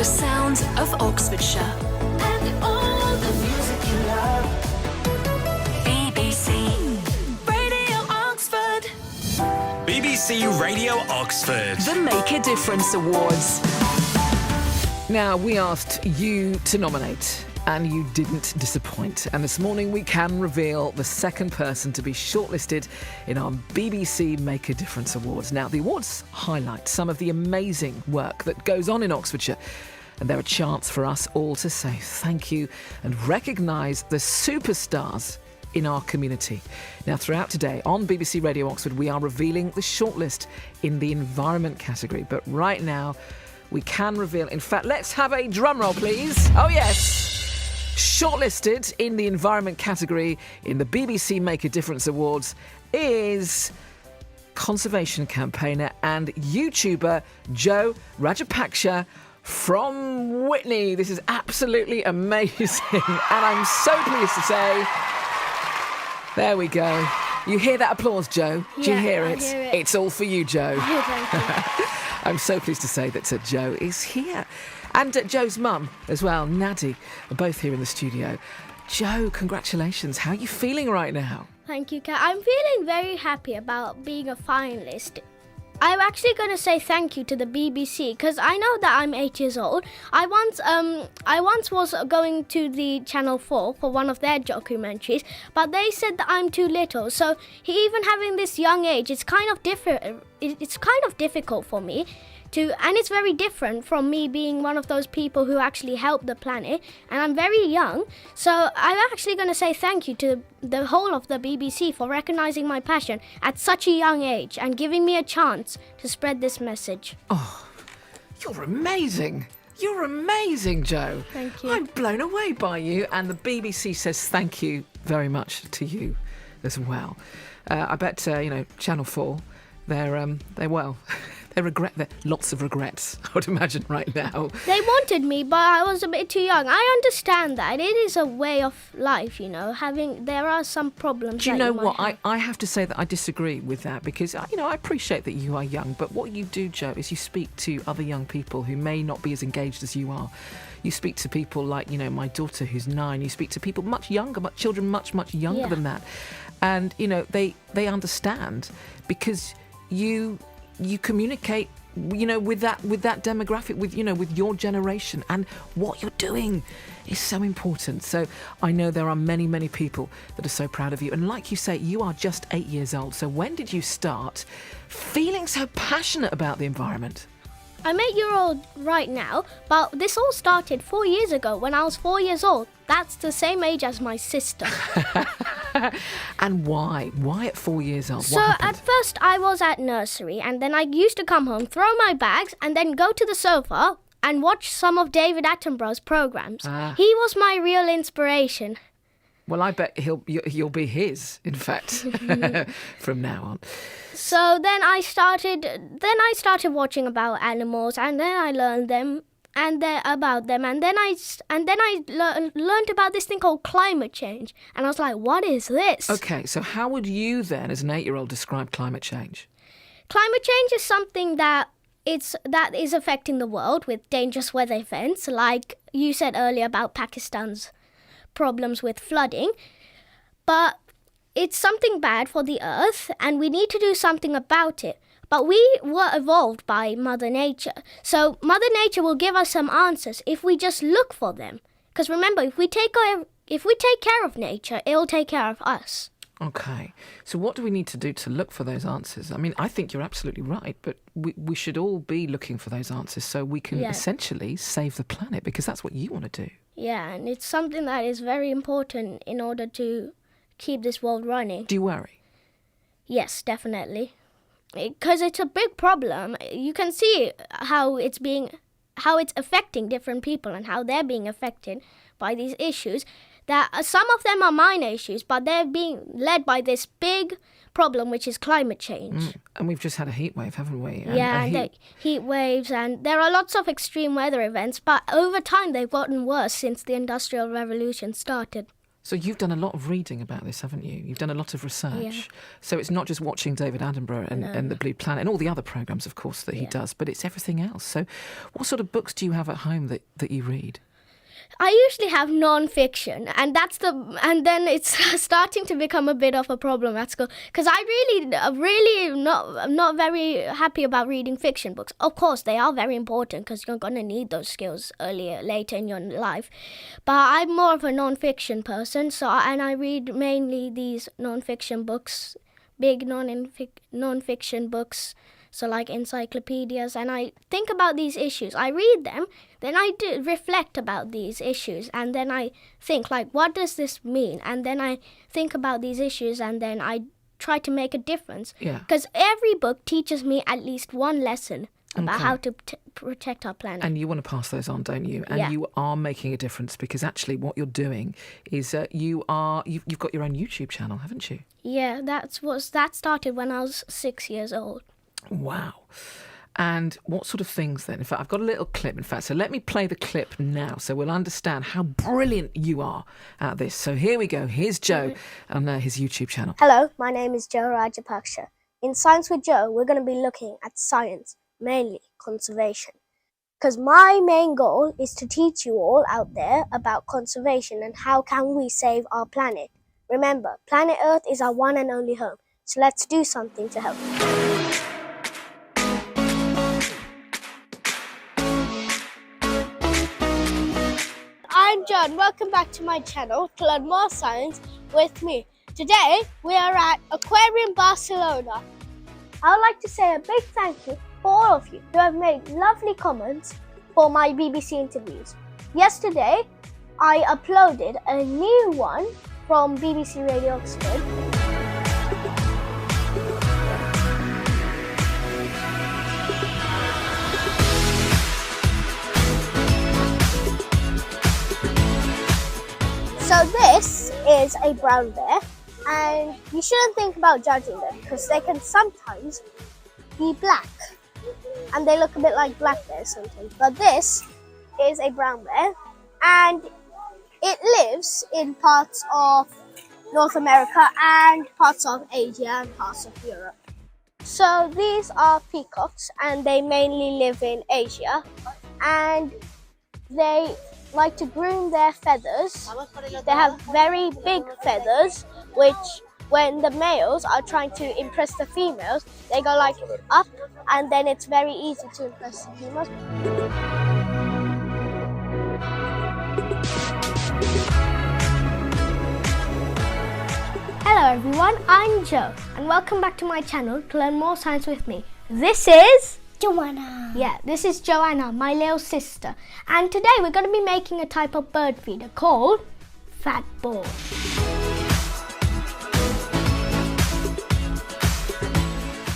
The sounds of Oxfordshire. And all the music you love. BBC Radio Oxford. BBC Radio Oxford. The Make a Difference Awards. Now, we asked you to nominate, and you didn't disappoint. And this morning we can reveal the second person to be shortlisted in our BBC Make a Difference Awards. Now, the awards highlight some of the amazing work that goes on in Oxfordshire, and they're a chance for us all to say thank you and recognise the superstars in our community. Now, throughout today on BBC Radio Oxford, we are revealing the shortlist in the environment category. But right now, we can reveal, in fact, let's have a drum roll, please. Oh, yes. Shortlisted in the environment category in the BBC Make a Difference Awards is conservation campaigner and YouTuber Joe Rajapaksha from Witney. This is absolutely amazing. And I'm so pleased to say, there we go. You hear that applause, Joe? Do you hear it? I hear it. It's all for you, Joe. Thank you. I'm so pleased to say that Joe is here. And Joe's mum as well, Naddy, are both here in the studio. Joe, congratulations. How are you feeling right now? Thank you, Kat. I'm feeling very happy about being a finalist. I'm actually going to say thank you to the BBC because I know that I'm 8 years old. I once was going to the Channel 4 for one of their documentaries, but they said that I'm too little. So even having this young age, it's kind of different. It's kind of difficult for me. And it's very different from me being one of those people who actually help the planet, and I'm very young, so I'm actually going to say thank you to the whole of the BBC for recognising my passion at such a young age and giving me a chance to spread this message. Oh, you're amazing. You're amazing, Joe. Thank you. I'm blown away by you, and the BBC says thank you very much to you as well. I bet, Channel 4, they regret lots of regrets, I would imagine, right now. They wanted me, but I was a bit too young. I understand that. It is a way of life, there are some problems. Do you know what? I have to say that I disagree with that because, I appreciate that you are young, but what you do, Joe, is you speak to other young people who may not be as engaged as you are. You speak to people like, my daughter who's 9. You speak to people much younger, children much, much younger than that. And, they understand because you communicate, with that demographic, with your generation, and what you're doing is so important. So I know there are many, many people that are so proud of you. And like you say, you are just 8 years old. So when did you start feeling so passionate about the environment? I'm 8 years old right now, but this all started 4 years ago when I was 4 years old. That's the same age as my sister. And why? Why at 4 years old? So at first I was at nursery, and then I used to come home, throw my bags, and then go to the sofa and watch some of David Attenborough's programs. He was my real inspiration. Well, I bet you'll be his, in fact, from now on. So then I started watching about animals, and then I learned about them, and then I learned about this thing called climate change, and I was like, what is this? Okay, so how would you then, as an 8-year-old, describe climate change? Climate change is something that is affecting the world with dangerous weather events, like you said earlier about Pakistan's problems with flooding, but it's something bad for the earth, and we need to do something about it. But we were evolved by Mother Nature. So Mother Nature will give us some answers if we just look for them. Because remember, if we take care of nature, it'll take care of us. Okay. So what do we need to do to look for those answers? I mean, I think you're absolutely right, but we should all be looking for those answers so we can essentially save the planet, because that's what you want to do. Yeah, and it's something that is very important in order to keep this world running. Do you worry? Yes, definitely. Because it's a big problem. You can see how it's affecting different people and how they're being affected by these issues. That some of them are minor issues, but they're being led by this big problem, which is climate change. And we've just had a heat wave, haven't we? And heat waves, and there are lots of extreme weather events, but over time they've gotten worse since the Industrial Revolution started. So you've done a lot of reading about this, haven't you? You've done a lot of research. Yeah. So it's not just watching David Attenborough and the Blue Planet and all the other programmes, of course, that he does, but it's everything else. So what sort of books do you have at home that you read? I usually have non-fiction, and then it's starting to become a bit of a problem at school because I really not very happy about reading fiction books. Of course, they are very important because you're gonna need those skills later in your life. But I'm more of a non-fiction person, and I read mainly these non-fiction books, big non-fiction books. So like encyclopedias, and I think about these issues. I read them, then I do reflect about these issues, and then I think like, what does this mean? And then I think about these issues, and then I try to make a difference. Yeah. Because every book teaches me at least one lesson about how to protect our planet. And you want to pass those on, don't you? And Yeah. you are making a difference because actually what you're doing is you've got your own YouTube channel, haven't you? Yeah, that started when I was 6 years old. Wow. And what sort of things then? In fact, I've got a little clip, in fact. So let me play the clip now so we'll understand how brilliant you are at this. So here we go. Here's Joe on his YouTube channel. Hello, my name is Joe Rajapaksha. In Science with Joe, we're going to be looking at science, mainly conservation. Because my main goal is to teach you all out there about conservation and how can we save our planet. Remember, planet Earth is our one and only home. So let's do something to help. I'm John. Welcome back to my channel to learn more science with me. Today we are at Aquarium Barcelona. I would like to say a big thank you for all of you who have made lovely comments for my BBC interviews. Yesterday I uploaded a new one from BBC Radio Oxford. So this is a brown bear, and you shouldn't think about judging them because they can sometimes be black and they look a bit like black bears sometimes. But this is a brown bear and it lives in parts of North America and parts of Asia and parts of Europe. So these are peacocks and they mainly live in Asia, and they like to groom their feathers. They have very big feathers, which when the males are trying to impress the females, they go like up, and then it's very easy to impress the females. Hello everyone, I'm Joe, and welcome back to my channel to learn more science with me. This is Joanna. Yeah, this is Joanna, my little sister. And today we're going to be making a type of bird feeder called fat ball.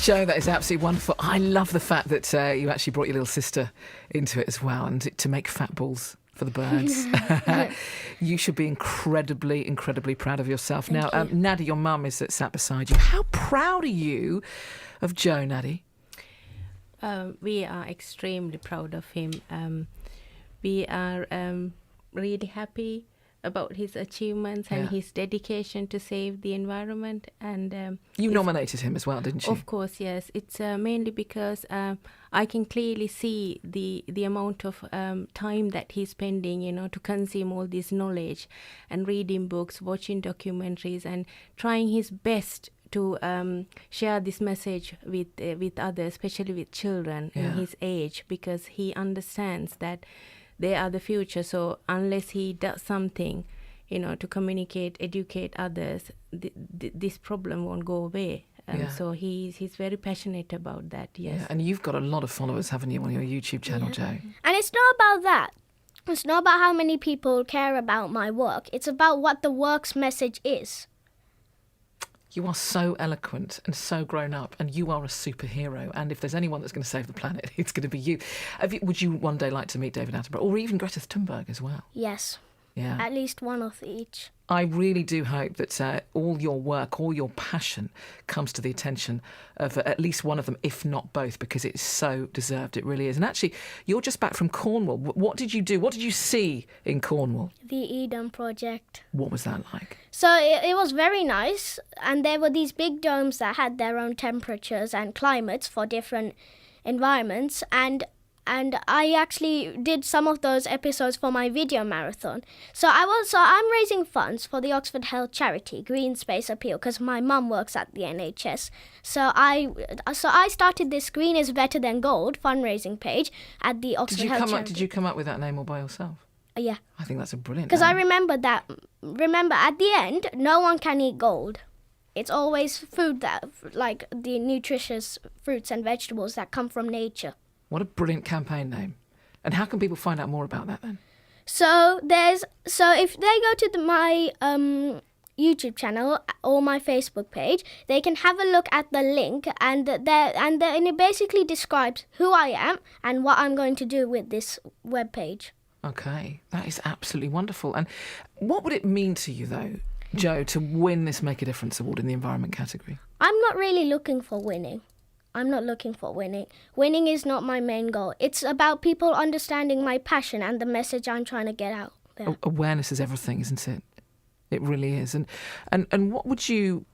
Joe, that is absolutely wonderful. I love the fact that you actually brought your little sister into it as well, and to make fat balls for the birds. You should be incredibly, incredibly proud of yourself. Now, Naddy, your mum is sat beside you. How proud are you of Joe, Naddy? We are extremely proud of him. We are really happy about his achievements and his dedication to save the environment. And you nominated him as well, didn't you? Of course, yes. It's mainly because I can clearly see the amount of time that he's spending, to consume all this knowledge and reading books, watching documentaries, and trying his best to share this message with others, especially with children in his age, because he understands that they are the future. So unless he does something, to communicate, educate others, this problem won't go away. So he's very passionate about that. Yes. Yeah, and you've got a lot of followers, haven't you, on your YouTube channel, Joe? And it's not about that. It's not about how many people care about my work. It's about what the work's message is. You are so eloquent and so grown up, and you are a superhero. And if there's anyone that's going to save the planet, it's going to be you. Would you one day like to meet David Attenborough, or even Greta Thunberg as well? Yes. Yeah. At least one of each. I really do hope that all your work, all your passion comes to the attention of at least one of them, if not both, because it's so deserved. It really is. And actually, you're just back from Cornwall. What did you do? What did you see in Cornwall? The Eden Project. What was that like? So it was very nice, and there were these big domes that had their own temperatures and climates for different environments, and I actually did some of those episodes for my video marathon. So I'm raising funds for the Oxford Health charity Green Space Appeal, because my mum works at the NHS. So I started this Green is Better Than Gold fundraising page at the Oxford Health charity. Did you come up with that name all by yourself? Yeah. I think that's a brilliant Because name. I remember at the end, no one can eat gold. It's always food that, like the nutritious fruits and vegetables that come from nature. What a brilliant campaign name. And how can people find out more about that then? So if they go to my YouTube channel or my Facebook page, they can have a look at the link, and it basically describes who I am and what I'm going to do with this webpage. Okay, that is absolutely wonderful. And what would it mean to you, though, Jo, to win this Make a Difference award in the environment category? I'm not really looking for winning. Winning is not my main goal. It's about people understanding my passion and the message I'm trying to get out there. Awareness is everything, isn't it? It really is. And what would you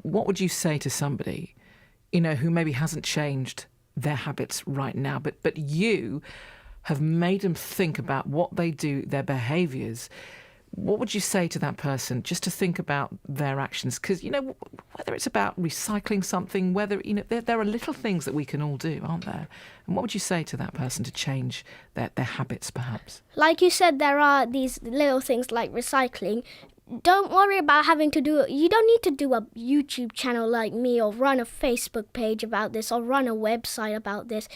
say to somebody, who maybe hasn't changed their habits right now, but you have made them think about what they do, their behaviours? What would you say to that person just to think about their actions? Because, whether it's about recycling something, whether, there are little things that we can all do, aren't there? And what would you say to that person to change their habits, perhaps? Like you said, there are these little things like recycling. Don't worry about having to do it. You don't need to do a YouTube channel like me, or run a Facebook page about this, or run a website about this.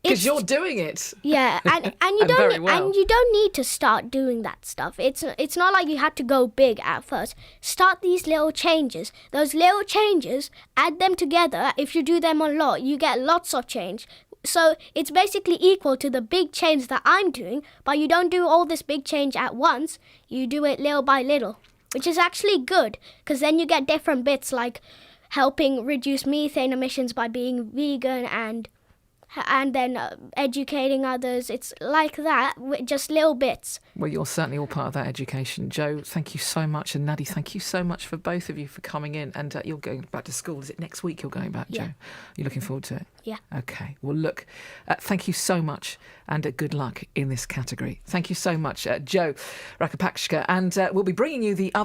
Because you're doing it. Yeah, and you And don't very well. and you don't need to start doing that stuff. It's not like you had to go big at first. Start these little changes. Those little changes, add them together. If you do them a lot, you get lots of change. So it's basically equal to the big change that I'm doing, but you don't do all this big change at once. You do it little by little, which is actually good, because then you get different bits, like helping reduce methane emissions by being vegan, and then educating others. It's like that, with just little bits. Well, you're certainly all part of that education. Jo, thank you so much. And Nadie, thank you so much for both of you for coming in. And you're going back to school. Is it next week you're going back, Yeah. Jo? You're looking forward to it? Yeah. Okay. Well, look, thank you so much, and good luck in this category. Thank you so much, Jo Rakapakshka. And we'll be bringing you the other